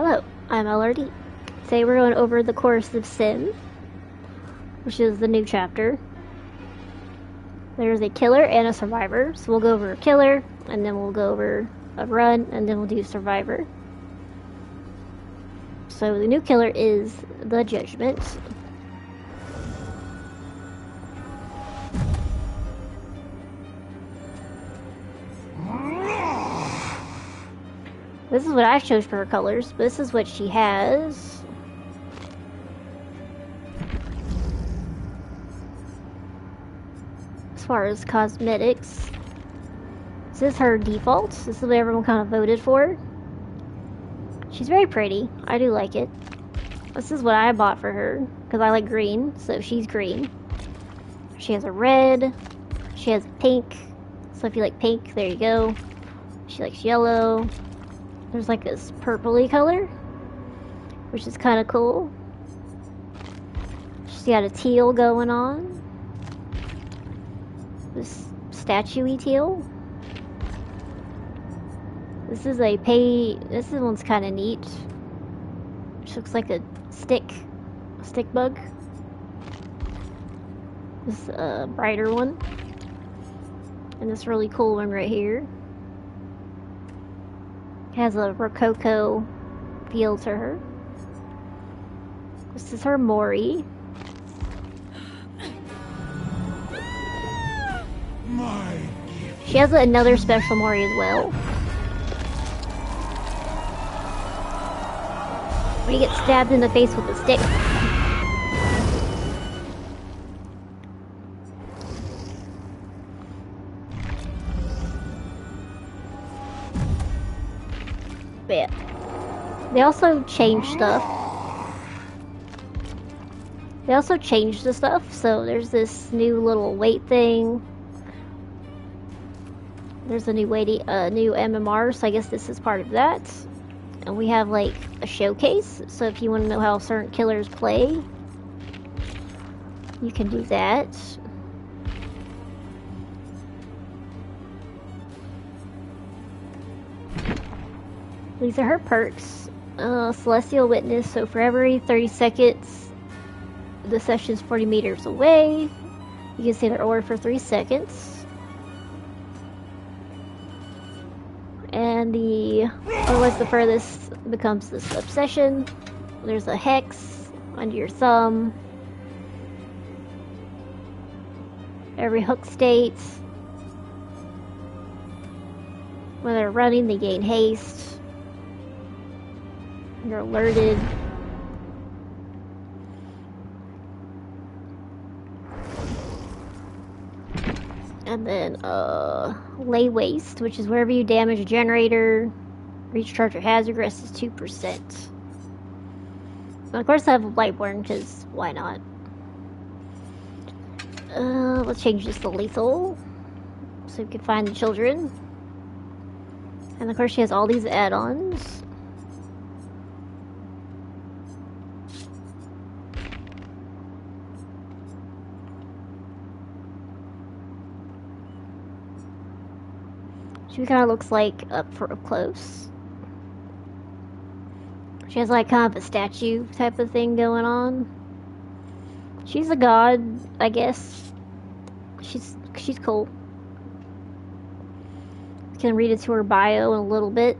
Hello, I'm LRD. Today we're going over the Chorus of Sin, which is the new chapter. There's a killer and a survivor, so we'll go over a killer, and then we'll go over a run, and then we'll do survivor. So the new killer is the Judgement. This is what I chose for her colors, but this is what she has. As far as cosmetics, this is her default. This is what everyone kind of voted for. She's very pretty. I do like it. This is what I bought for her, because I like green, so she's green. She has a red. She has pink. So if you like pink, there you go. She likes yellow. There's like this purpley color, which is kind of cool. She's got a teal going on. This statue-y teal. This is a this one's kind of neat. Which looks like a stick bug. This brighter one. And this really cool one right here. Has a Rococo feel to her. This is her Mori. She has another special Mori as well. When you get stabbed in the face with a stick. But yeah. They also changed stuff. They also changed the stuff, so there's this new little weight thing. There's a new new MMR, so I guess this is part of that. And we have like a showcase, so if you want to know how certain killers play, you can do that. These are her perks. Celestial Witness, so for every 30 seconds, the session's 40 meters away. You can see their aura for 3 seconds. And otherwise the furthest becomes this obsession. There's a hex under your thumb. Every hook state. When they're running, they gain haste. You're alerted. And then, lay waste, which is wherever you damage a generator, recharge your hazard, rest is 2%. And of course I have a Lightborn, because why not? Let's change this to lethal, so we can find the children. And of course she has all these add-ons. She kind of looks like up close. She has like kind of a statue type of thing going on. She's a god, I guess. She's cool. You can read it to her bio in a little bit.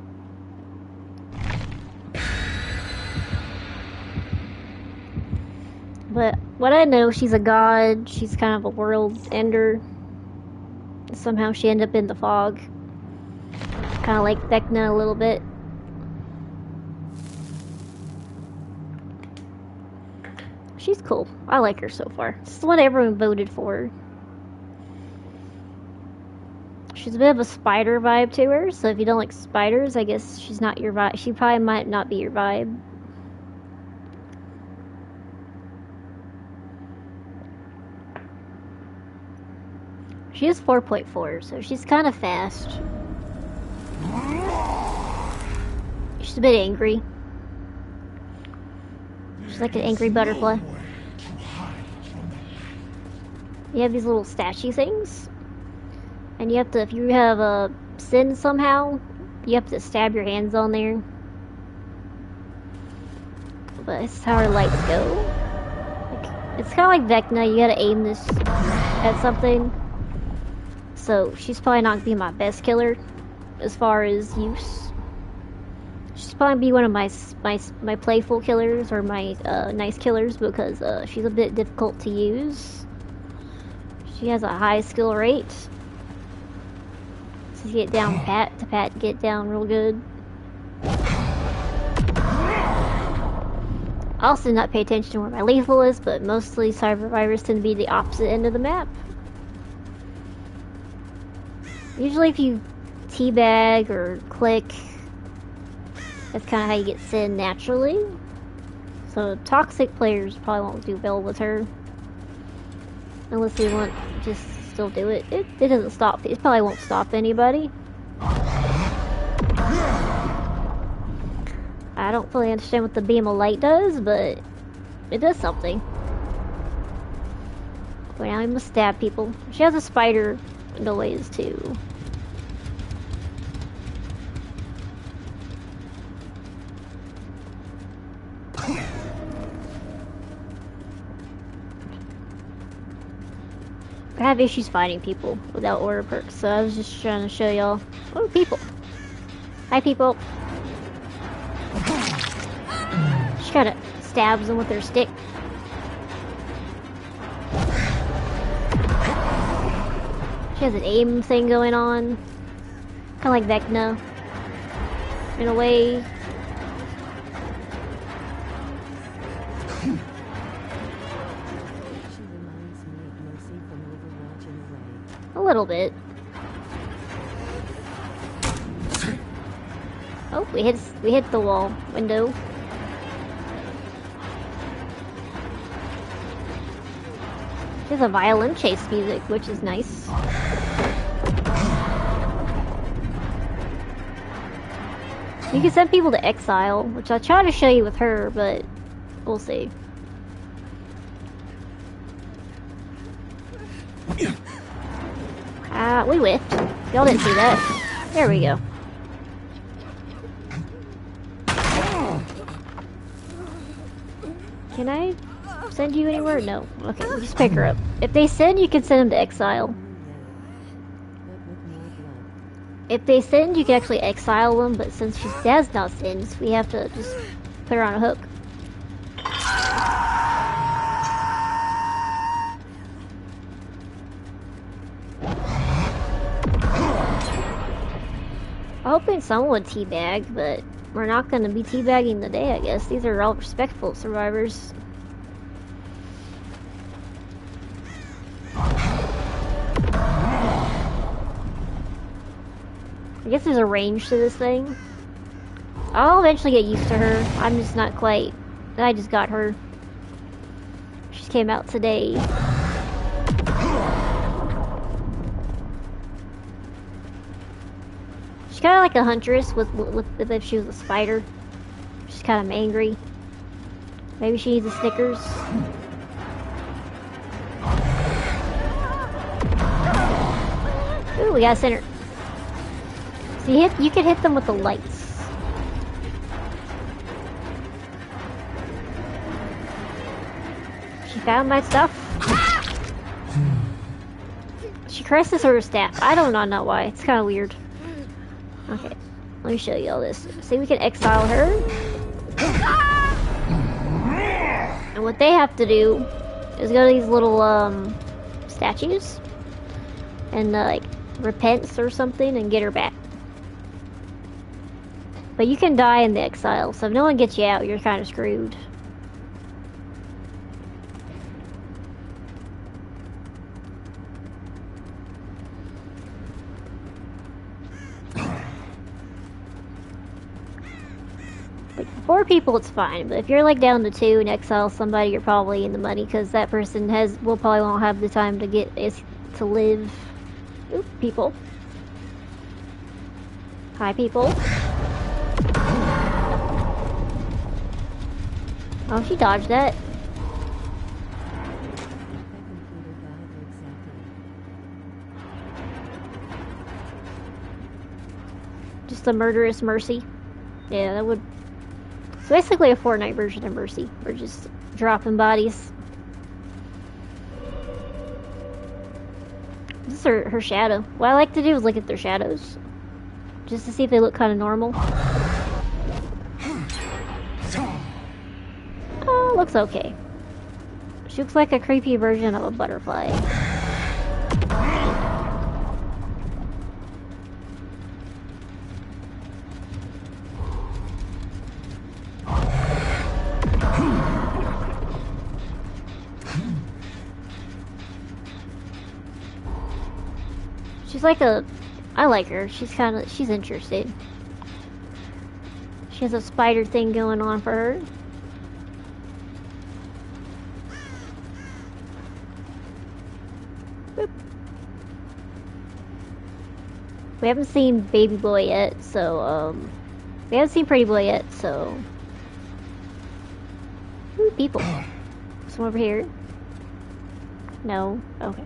But what I know, she's a god. She's kind of a world ender. Somehow she ended up in the fog. Kind of like Vecna a little bit. She's cool. I like her so far. This is what everyone voted for. She's a bit of a spider vibe to her, so if you don't like spiders, I guess she's not your vibe. She probably might not be your vibe. She is 4.4, so she's kind of fast. She's a bit angry. She's like an angry butterfly. You have these little statue things. And you have to, if you have a sin somehow, you have to stab your hands on there. but it's how her lights go. Like, it's kind of like Vecna, you gotta aim this at something. So she's probably not gonna be my best killer as far as use. She's probably be one of my playful killers or my nice killers because she's a bit difficult to use. She has a high skill rate. So you get down pat, get down real good. I also did not pay attention to where my lethal is, but mostly survivors tend to be the opposite end of the map. Usually if you teabag or click, that's kind of how you get sin naturally. So toxic players probably won't do well with her. Unless they want to just still do it. It doesn't stop. It probably won't stop anybody. I don't fully understand what the beam of light does, but it does something. But now we must stab people. She has a spider noise too. I have issues fighting people without order perks, so I was just trying to show y'all. Oh, people. Hi, people. She kinda stabs them with her stick. She has an aim thing going on. Kinda like Vecna. In a way. A little bit. Oh, we hit the wall window. There's a violin chase music, which is nice. You can send people to exile, which I'll try to show you with her, but we'll see. We whiffed. Y'all didn't see that. There we go. Can I send you anywhere? No. Okay, we'll just pick her up. If they send, you can send them to exile. If they send, you can actually exile them, but since she does not send, we have to just put her on a hook. I'm hoping someone would teabag, but we're not going to be teabagging today, I guess. These are all respectful survivors. I guess there's a range to this thing. I'll eventually get used to her. I'm just not quite... I just got her. She came out today. She's kind of like a huntress with if she was a spider. She's kind of angry. Maybe she needs a Snickers. Ooh, we got a center. So you can hit them with the lights. She found my stuff. She caresses her staff. I don't know why. It's kind of weird. Okay, let me show you all this. See, we can exile her. And what they have to do is go to these little statues and like repent or something and get her back. But you can die in the exile, so if no one gets you out, you're kind of screwed. Four people, it's fine, but if you're like down to two and exile somebody, you're probably in the money because that person probably won't have the time to live. Oop, people. Hi, people. Oh, she dodged that. Just a murderous mercy. Yeah, that would It's basically a Fortnite version of Mercy. We're just dropping bodies. This is her shadow. What I like to do is look at their shadows. Just to see if they look kind of normal. Oh, looks okay. She looks like a creepy version of a butterfly. She's like a... I like her. She's interesting. She has a spider thing going on for her. Boop. We haven't seen Baby Boy yet, so, we haven't seen Pretty Boy yet, so... Ooh, people. Some over here. No? Okay.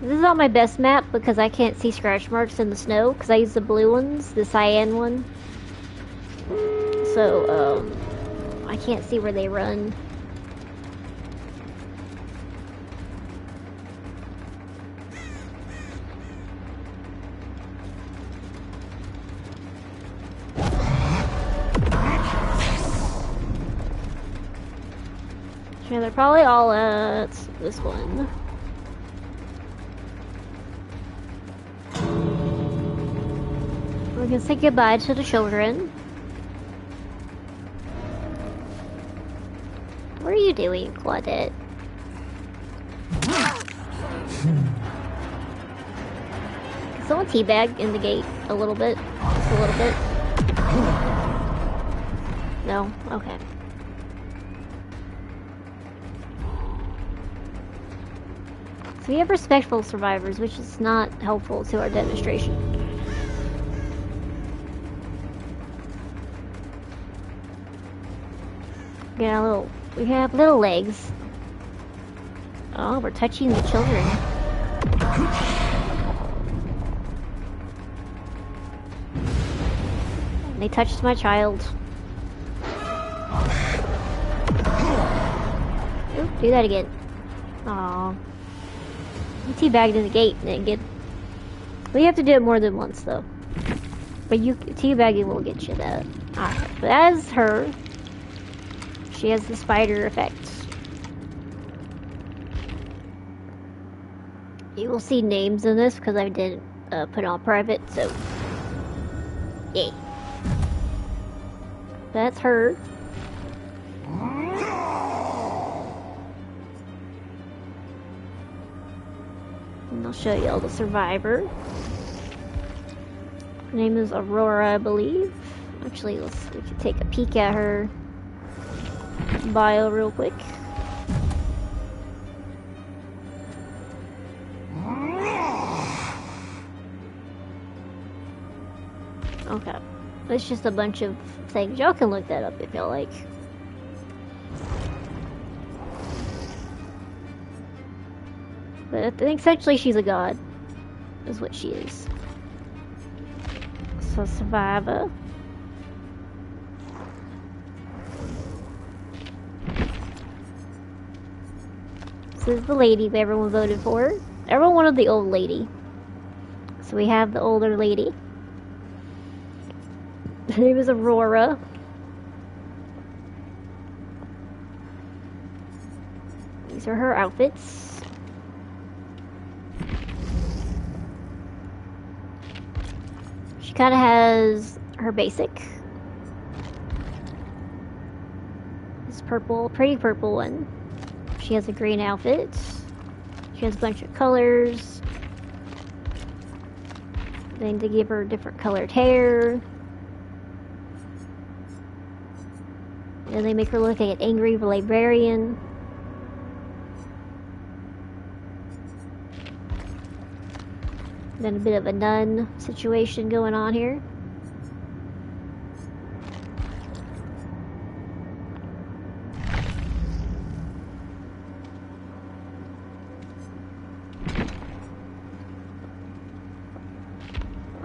This is not my best map because I can't see scratch marks in the snow because I use the blue ones, the cyan one. So, I can't see where they run. Yeah, they're probably all at this one. We're gonna say goodbye to the children. What are you doing, Claudette? Can someone teabag in the gate a little bit? Just a little bit? No? Okay. So we have respectful survivors, which is not helpful to our demonstration. We have little legs. Oh, we're touching the children. They touched my child. Oop, do that again. Aww. You teabagged in the gate and didn't get... Well, you have to do it more than once, though. But teabagging will get you that. Alright, but that is her. She has the spider effect. You will see names in this because I didn't put on private, so... Yay. That's her. And I'll show you all the survivor. Her name is Aurora, I believe. Actually, we can take a peek at her bio real quick. Okay. It's just a bunch of things. Y'all can look that up if y'all like. But I think essentially she's a god. Is what she is. So survivor. This is the lady that everyone voted for. Everyone wanted the old lady. So we have the older lady. Her name is Aurora. These are her outfits. She kind of has her basic. This purple, pretty purple one. She has a green outfit. She has a bunch of colors. Then they give her different colored hair. And they make her look like an angry librarian. Then a bit of a nun situation going on here.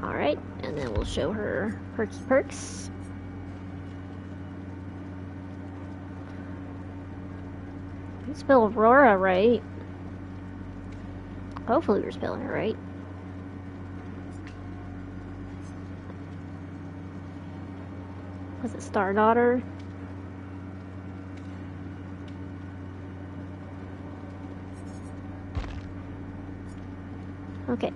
Alright, and then we'll show her perky perks. Spell Aurora right. Hopefully we're spelling it right. Was it Stardotter? Okay.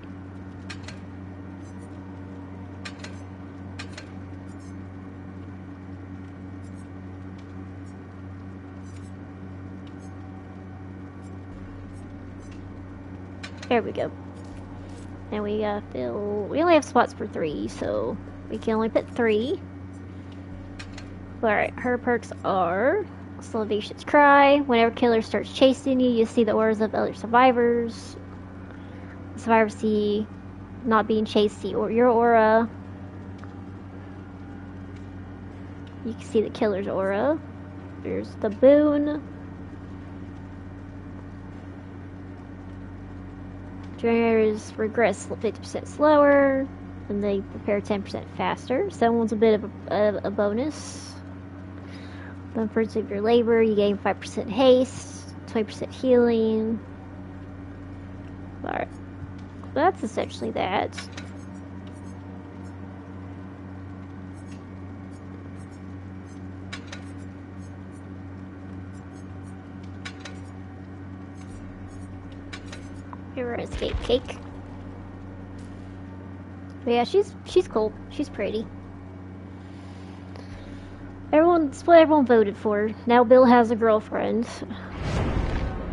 There we go. And we gotta fill... We only have spots for 3, so we can only put 3. Alright, her perks are... Salvation's Cry. Whenever killer starts chasing you, you see the auras of other survivors. The survivors see not being chased, see your aura. You can see the killer's aura. There's the boon. Generators regress 50% slower, and they prepare 10% faster. Someone's a bit of a bonus. Then for of your labor, you gain 5% haste, 20% healing. Alright. That's essentially that. Here, escape cake. But yeah, she's cool. She's pretty. That's what everyone voted for. Now Bill has a girlfriend,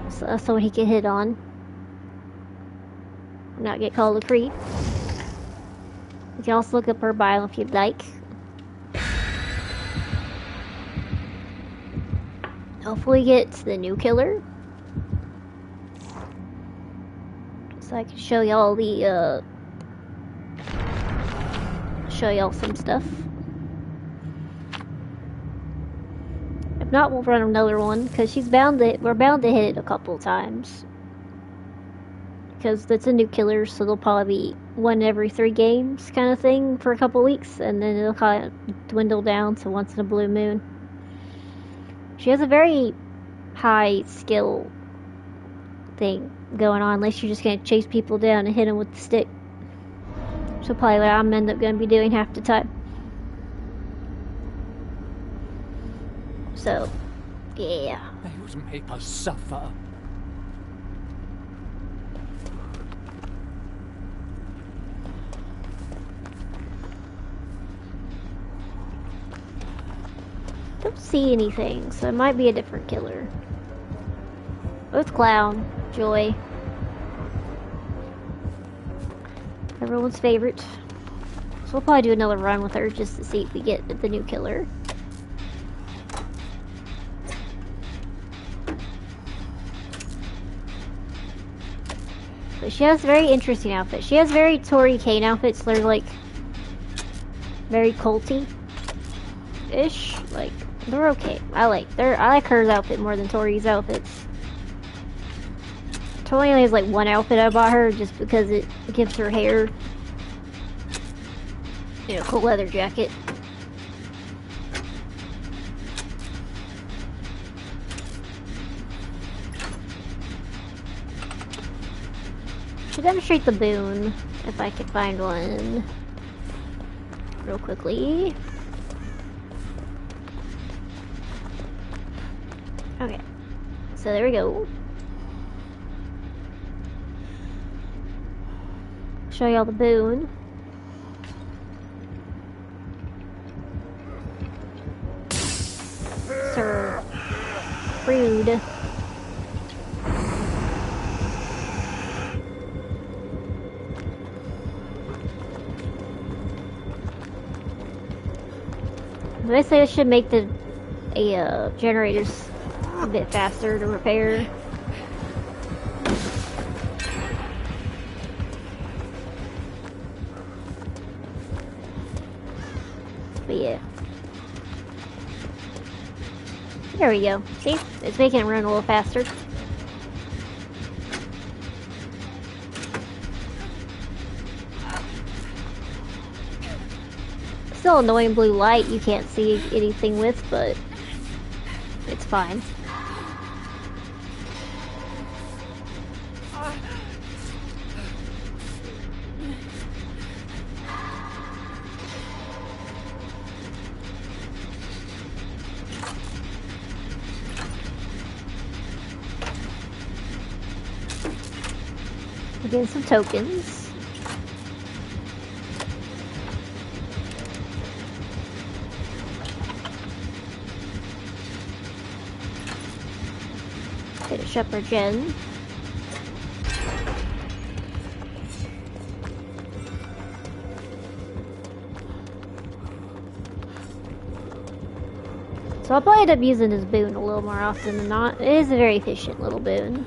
so someone he can hit on, not get called a creep. You can also look up her bio if you'd like. Hopefully get the new killer, so I can show y'all some stuff. If not, we'll run another one, because we're bound to hit it a couple times. Because it's a new killer, so they'll probably be 1 every 3 games kind of thing for a couple weeks, and then it'll kind of dwindle down to once in a blue moon. She has a very high skill thing going on, unless you're just going to chase people down and hit them with the stick. So probably what I'm end up going to be doing half the time. So, yeah. They would make us suffer. Don't see anything, so it might be a different killer. Oh, it's Clown. Joy. Everyone's favorite. So we'll probably do another run with her just to see if we get the new killer. But she has a very interesting outfit. She has very Tori Kane outfits. They're like very culty-ish. Like, they're okay. I like her outfit more than Tori's outfits. Tori only has like 1 outfit I bought her just because it gives her hair, you know, cool leather jacket. Should demonstrate the boon if I can find one real quickly. Okay, so there we go. Show y'all the boon. Sir, rude. They say it should make the generators a bit faster to repair. But yeah. There we go. See? It's making it run a little faster. Still annoying blue light you can't see anything with, but it's fine. Getting some tokens. Finish up our gen. So I'll probably end up using this boon a little more often than not. It is a very efficient little boon.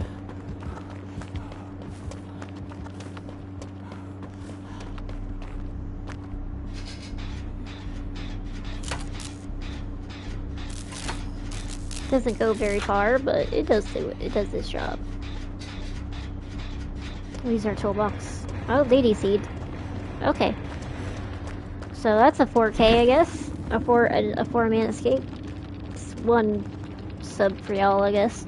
Doesn't go very far, but it does its job. Use our toolbox. Oh, lady seed. Okay. So that's a 4K, I guess. A 4-man escape. It's one sub for y'all, I guess.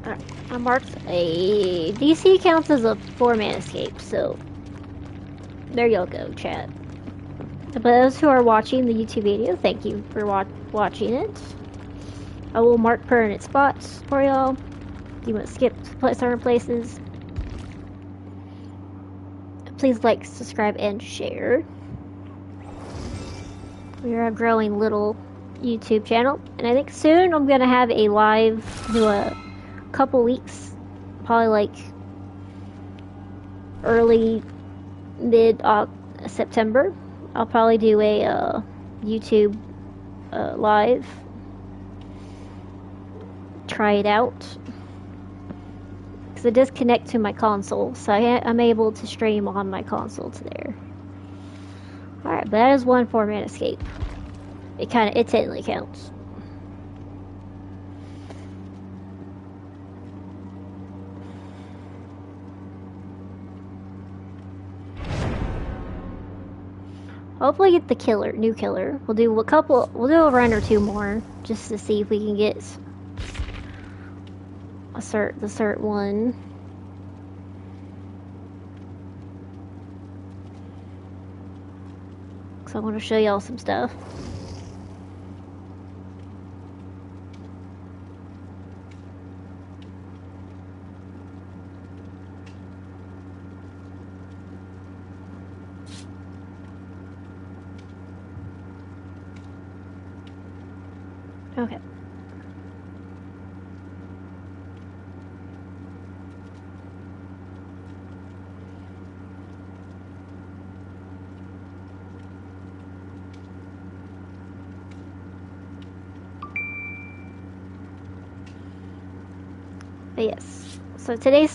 Alright, I marked a DC counts as a 4-man escape, so there you'll go, chat. For those who are watching the YouTube video, thank you for watching it. I will mark permanent spots for y'all. If you want to skip certain places, please like, subscribe, and share. We are a growing little YouTube channel, and I think soon I'm gonna have a live in a couple weeks, probably like early mid September. I'll probably do a YouTube live. Try it out. Because it does connect to my console, so I'm able to stream on my console to there. Alright, but that is one 4-man escape. It technically counts. Hopefully get the new killer. We'll do a run or two more, just to see if we can get the cert one. Cause I want to show y'all some stuff. Okay. But yes. So today's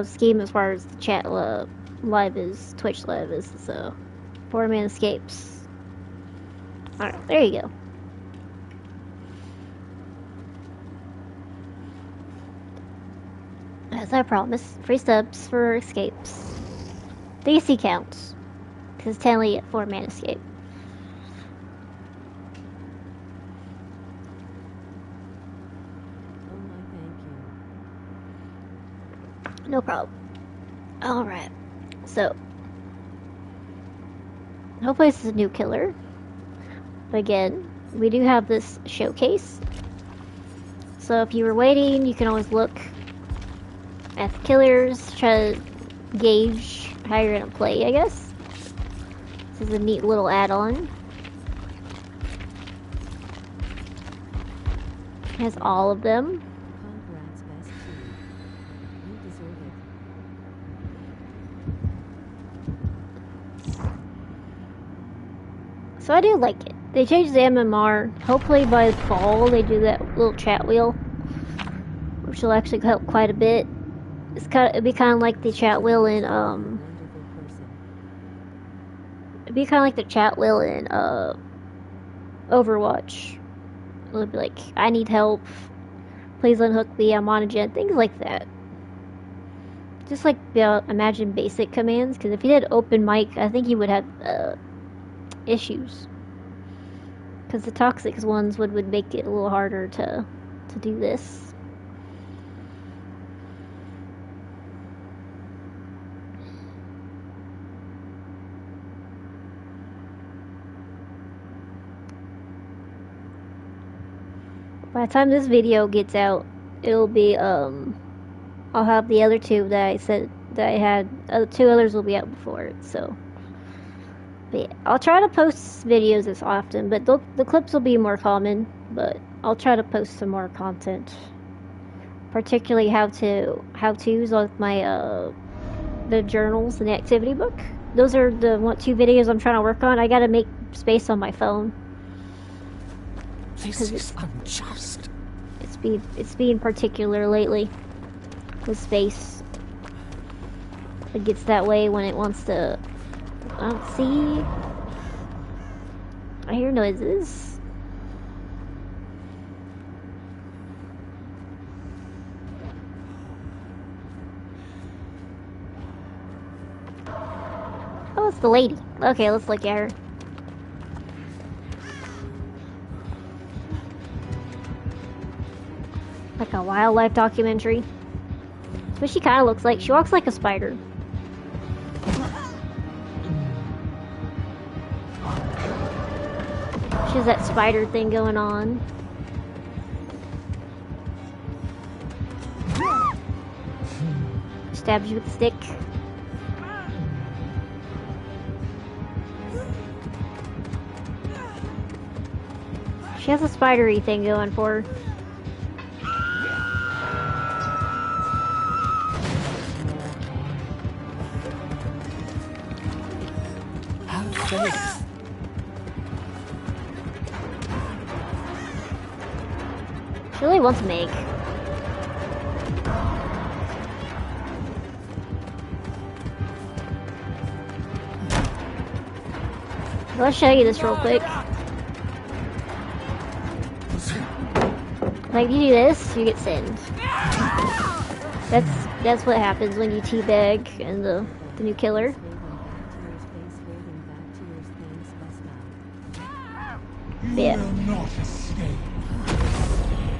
scheme as far as the chat live is, Twitch live is, so 4-man escapes. Alright, there you go. As I promised, free subs for escapes. DC counts. Because it's technically a 4-man escape. No problem. Alright. So. Hopefully this is a new killer. But again, we do have this showcase. So if you were waiting, you can always look at the killers, try to gauge how you're gonna play, I guess. This is a neat little add-on. It has all of them. So I do like it. They changed the MMR. Hopefully by fall they do that little chat wheel, which will actually help quite a bit. It'd be kind of like the chat wheel in it'd be kind of like the chat wheel in Overwatch. It'll be like, I need help, please unhook me, I'm on a gen, things like that. Just like imagine basic commands, because if you did open mic, I think you would have issues, because the toxic ones would make it a little harder to do this. By the time this video gets out, it'll be, I'll have the other two that I said that I had. Two others will be out before it, so. But yeah, I'll try to post videos as often, but the clips will be more common, but I'll try to post some more content. Particularly how-tos with my, the journals and the activity book. Those are the two videos I'm trying to work on. I gotta make space on my phone. This is unjust. It's being particular lately with space. It gets that way when it wants to. I don't see. I hear noises. Oh, it's the lady. Okay, let's look at her. Like a wildlife documentary. That's what she kind of looks like. She walks like a spider. She has that spider thing going on. Stabs you with a stick. She has a spidery thing going for her. She really wants to make. Let's show you this real quick. Like, you do this, you get sinned. That's what happens when you teabag and the new killer. Yeah.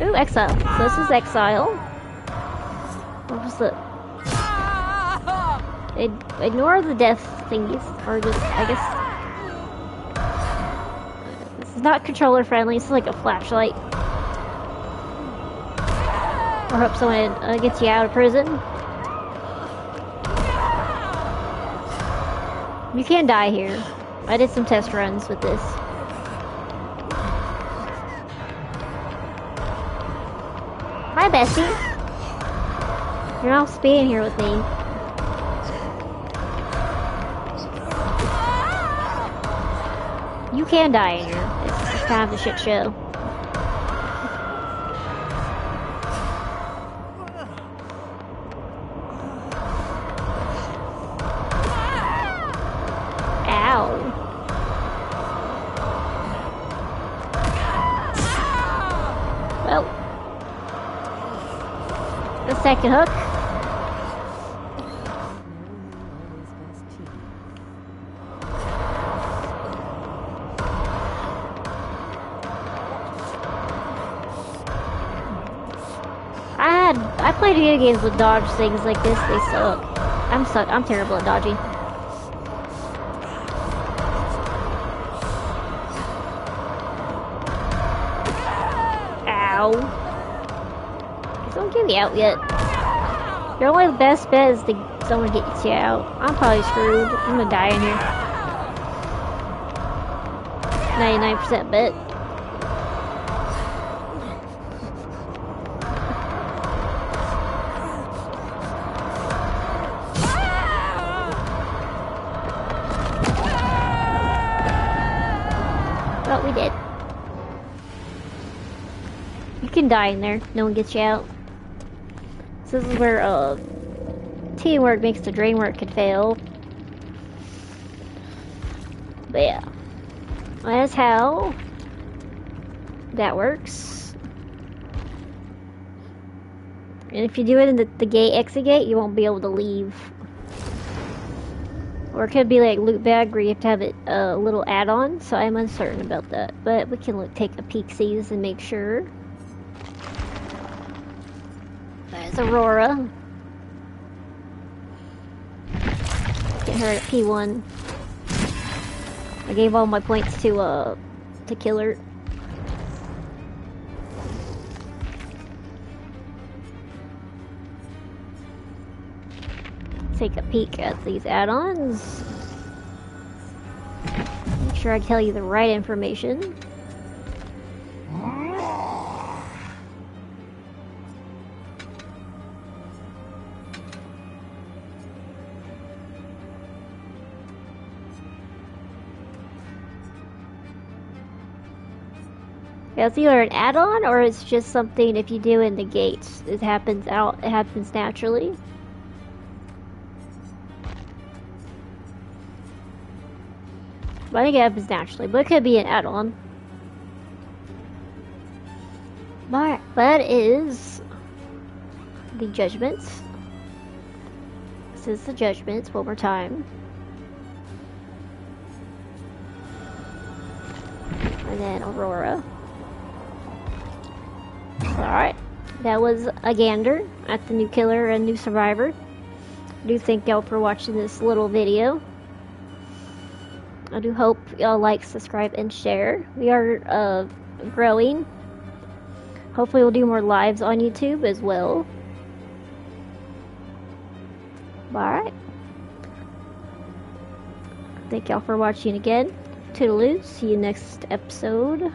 Ooh, exile. So this is exile. What was the... Ignore the death thingies. Or just, I guess... This is not controller friendly. This is like a flashlight. Or hope someone gets you out of prison. You can die here. I did some test runs with this. Hi, Bessie. You're not speeding here with me. You can die in here. It's kind of a shit show. Second hook. I played video games with dodge things like this. They suck. I'm terrible at dodging. Ow. Don't get me out yet. Your only best bet is to someone gets you out. I'm probably screwed. I'm gonna die in here. 99% bet. Well, we did. You can die in there. No one gets you out. So this is where teamwork makes the dream work could fail. But yeah, that's how that works. And if you do it in the gate exit gate, you won't be able to leave. Or it could be like loot bag where you have to have it a little add-on. So I'm uncertain about that, but we can take a peek-sees and make sure. There's Aurora. Get her at P1. I gave all my points to kill her. take a peek at these add-ons. Make sure I tell you the right information. Yeah, it's either an add-on or it's just something if you do in the gates. It happens naturally. But I think it happens naturally, but it could be an add-on. But that is the Judgement. This is the Judgement, one more time. And then Aurora. Alright, that was a gander at the new killer and new survivor. I do thank y'all for watching this little video. I do hope y'all like, subscribe, and share. We are growing. Hopefully we'll do more lives on YouTube as well. Alright. Thank y'all for watching again. Toodaloo. See you next episode.